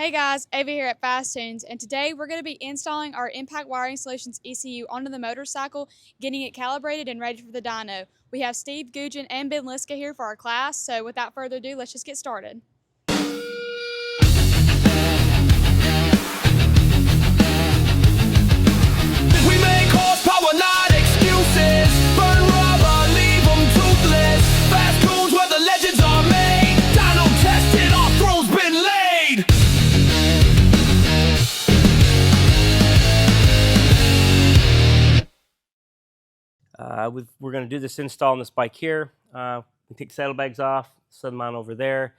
Hey guys, Ava here at Fasttunes, and today we're going to be installing our Impact Wiring Solutions ECU onto the motorcycle, getting it calibrated and ready for the dyno. We have Steve, Gougeon, and Ben Liska here for our class, so without further ado, let's just get started. We make horsepower, not excuses. Burn rubber, leave them toothless. Fasttunes where the legends are made. Dyno tested, our throne's been laid. We're going to do this install on this bike here. We take saddlebags off, set them on over there.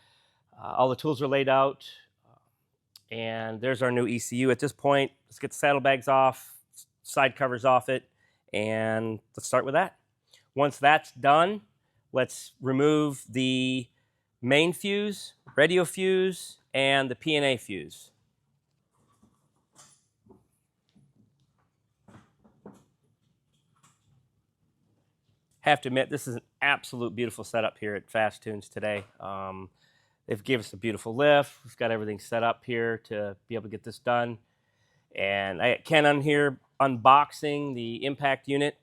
All the tools are laid out, and there's our new ECU. At this point, let's get the saddlebags off, side covers off it, and let's start with that. Once that's done, let's remove the main fuse, radio fuse, and the P&A fuse. Have to admit, this is an absolute beautiful setup here at Fasttunes today. They've given us a beautiful lift. We've got everything set up here to be able to get this done. And I got Ken on here unboxing the impact unit.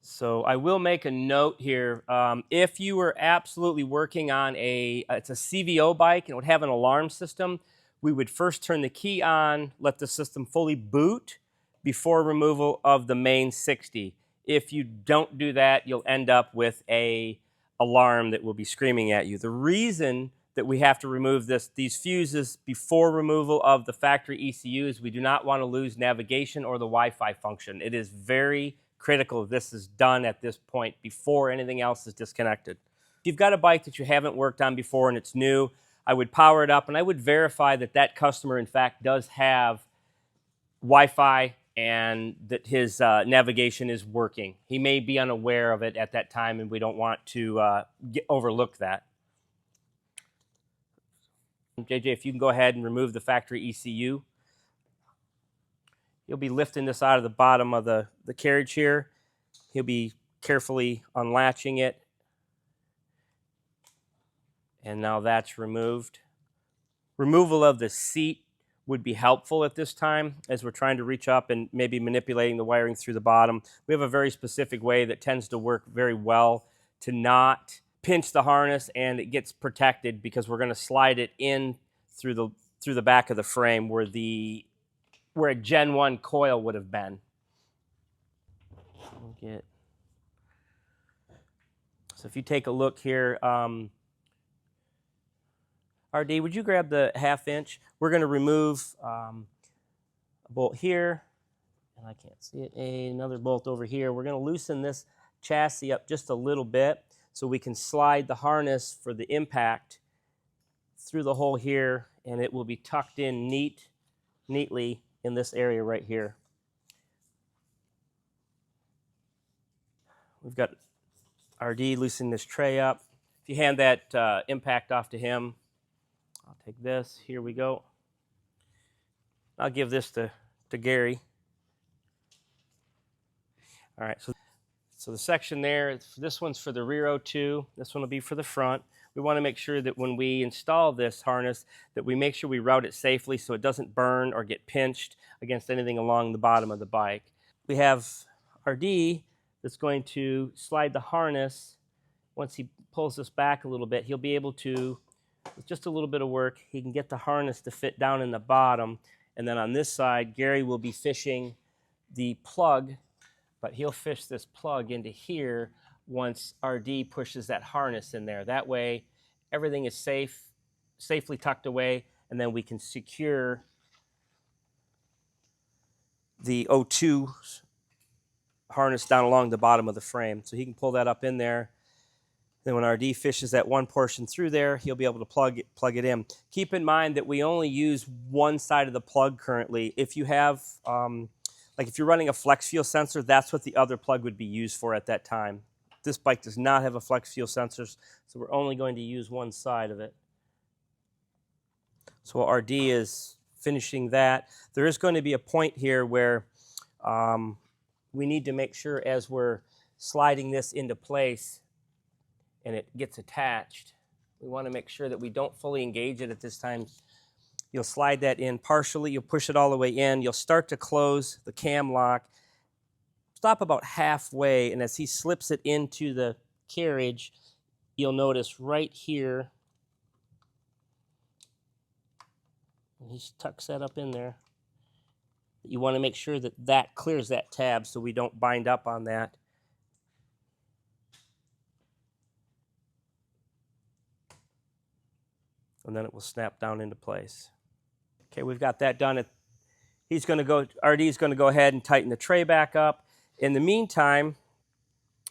So I will make a note here. If you were absolutely working on it's a CVO bike and it would have an alarm system, we would first turn the key on, let the system fully boot before removal of the main 60. If you don't do that, you'll end up with an alarm that will be screaming at you. The reason that we have to remove these fuses before removal of the factory ECU is we do not want to lose navigation or the Wi-Fi function. It is very critical this is done at this point before anything else is disconnected. If you've got a bike that you haven't worked on before and it's new, I would power it up and I would verify that that customer in fact does have Wi-Fi and that his navigation is working. He may be unaware of it at that time and we don't want to overlook that. JJ, if you can go ahead and remove the factory ECU. He'll be lifting this out of the bottom of the carriage here. He'll be carefully unlatching it. And now that's removed. Removal of the seat would be helpful at this time as we're trying to reach up and maybe manipulating the wiring through the bottom. We have a very specific way that tends to work very well to not pinch the harness and it gets protected because we're going to slide it in through the back of the frame where a Gen 1 coil would have been. So if you take a look here, RD, would you grab the 1/2 inch? We're going to remove a bolt here, and I can't see it, another bolt over here. We're going to loosen this chassis up just a little bit so we can slide the harness for the impact through the hole here, and it will be tucked in neatly in this area right here. We've got RD loosening this tray up. If you hand that impact off to him, I'll take this. Here we go. I'll give this to Gary. All right, so the section there, this one's for the rear O2. This one will be for the front. We want to make sure that when we install this harness that we make sure we route it safely so it doesn't burn or get pinched against anything along the bottom of the bike. We have RD that's going to slide the harness. Once he pulls this back a little bit, he'll be able to, with just a little bit of work, he can get the harness to fit down in the bottom. And then on this side, Gary will be fishing the plug, but he'll fish this plug into here once RD pushes that harness in there. That way, everything is safely tucked away, and then we can secure the O2 harness down along the bottom of the frame. So he can pull that up in there. Then when RD fishes that one portion through there, he'll be able to plug it in. Keep in mind that we only use one side of the plug currently. If you have, like if you're running a flex fuel sensor, that's what the other plug would be used for at that time. This bike does not have a flex fuel sensor, so we're only going to use one side of it. So while RD is finishing that, there is going to be a point here where we need to make sure as we're sliding this into place and it gets attached. We want to make sure that we don't fully engage it at this time. You'll slide that in partially, you'll push it all the way in, you'll start to close the cam lock, stop about halfway, and as he slips it into the carriage, you'll notice right here, and he tucks that up in there, you want to make sure that that clears that tab so we don't bind up on that. And then it will snap down into place. Okay, we've got that done. He's going to go, RD's going to go ahead and tighten the tray back up. In the meantime,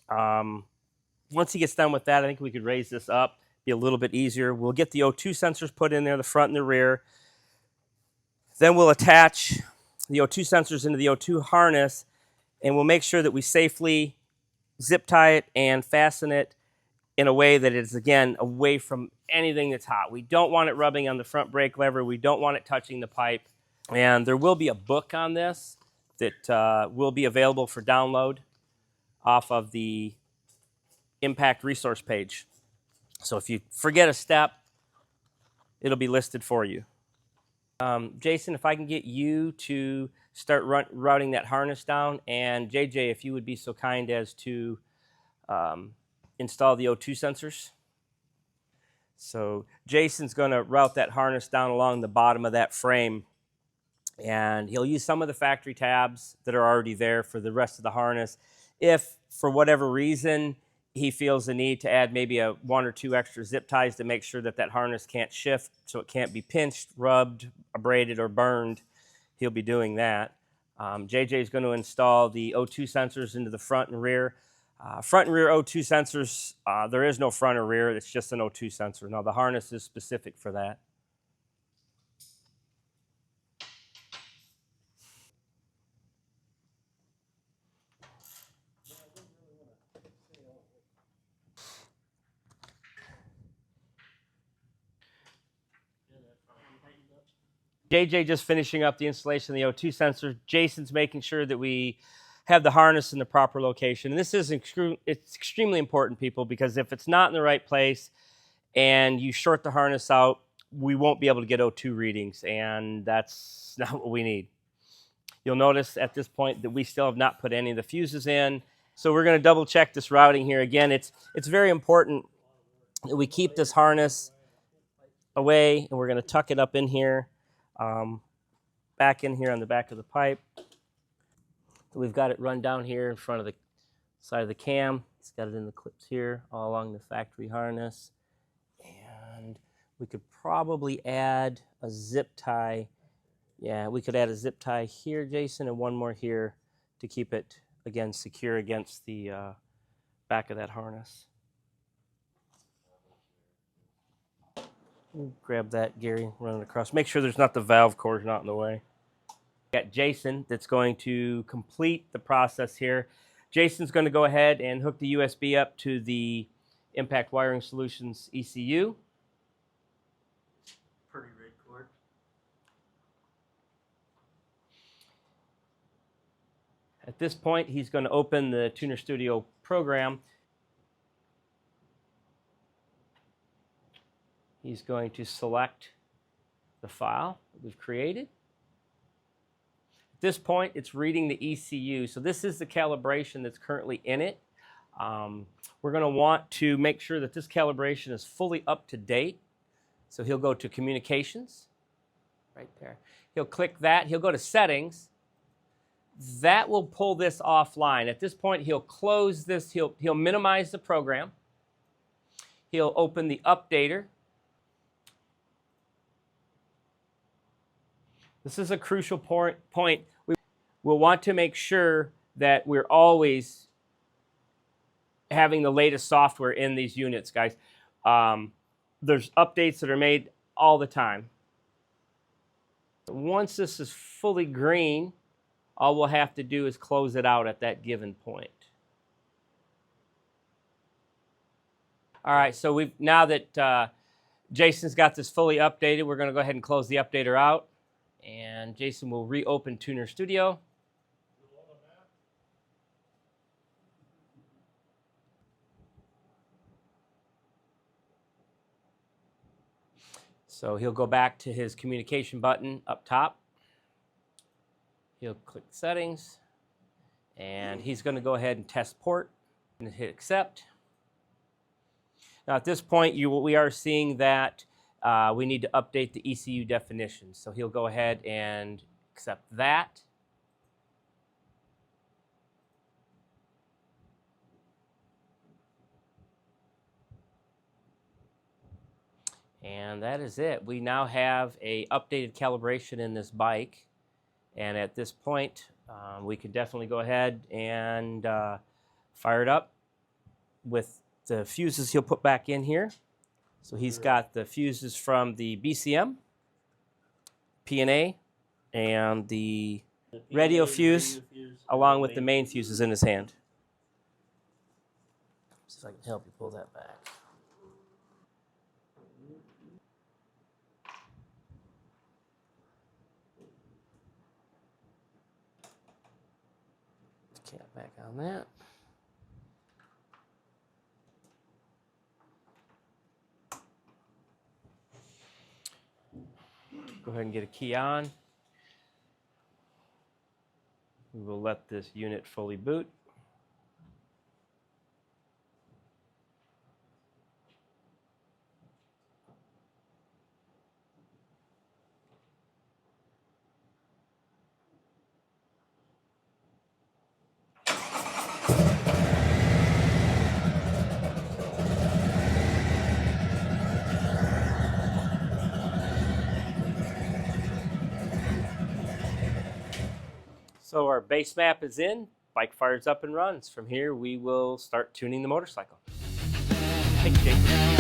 once he gets done with that, I think we could raise this up, be a little bit easier. We'll get the O2 sensors put in there, the front and the rear. Then we'll attach the O2 sensors into the O2 harness, and we'll make sure that we safely zip tie it and fasten it in a way that is, again, away from anything that's hot. We don't want it rubbing on the front brake lever. We don't want it touching the pipe. And there will be a book on this that will be available for download off of the Impact resource page. So if you forget a step, it'll be listed for you. Jason, if I can get you to start routing that harness down, and JJ, if you would be so kind as to install the O2 sensors. So Jason's going to route that harness down along the bottom of that frame, and he'll use some of the factory tabs that are already there for the rest of the harness. If, for whatever reason, he feels the need to add maybe one or two extra zip ties to make sure that that harness can't shift, so it can't be pinched, rubbed, abraded, or burned, he'll be doing that. JJ is going to install the O2 sensors into the front and rear. Front and rear O2 sensors, there is no front or rear, it's just an O2 sensor. Now the harness is specific for that. JJ just finishing up the installation of the O2 sensor. Jason's making sure that we have the harness in the proper location. And this is it's extremely important, people, because if it's not in the right place and you short the harness out, we won't be able to get O2 readings, and that's not what we need. You'll notice at this point that we still have not put any of the fuses in. So we're going to double check this routing here. Again, it's very important that we keep this harness away, and we're going to tuck it up in here. Back in here on the back of the pipe. We've got it run down here in front of the side of the cam. It's got it in the clips here all along the factory harness. And we could probably add a zip tie. Yeah, we could add a zip tie here, Jason, and one more here to keep it, again, secure against the back of that harness. Grab that, Gary, run it across. Make sure there's not the valve cord not in the way. Got Jason that's going to complete the process here. Jason's going to go ahead and hook the USB up to the Impact Wiring Solutions ECU. Pretty red cord. At this point, he's going to open the Tuner Studio program. He's going to select the file that we've created. At this point, it's reading the ECU. So this is the calibration that's currently in it. We're going to want to make sure that this calibration is fully up to date. So he'll go to Communications, right there. He'll click that. He'll go to Settings. That will pull this offline. At this point, he'll close this. He'll minimize the program. He'll open the Updater. This is a crucial point. We'll want to make sure that we're always having the latest software in these units, guys. There's updates that are made all the time. Once this is fully green, all we'll have to do is close it out at that given point. All right, so now that Jason's got this fully updated, we're going to go ahead and close the updater out. And Jason will reopen Tuner Studio. So he'll go back to his communication button up top. He'll click settings, and he's going to go ahead and test port and hit accept. Now at this point, we are seeing that we need to update the ECU definition. So he'll go ahead and accept that. And that is it. We now have a updated calibration in this bike. And at this point, we can definitely go ahead and fire it up with the fuses he'll put back in here. So he's got the fuses from the BCM, P&A, and the radio fuse, along with the main fuses in his hand. See if I can help you pull that back. Cap back on that. Go ahead and get a key on. We will let this unit fully boot. So our base map is in, bike fires up and runs. From here, we will start tuning the motorcycle. Thank you, Jason.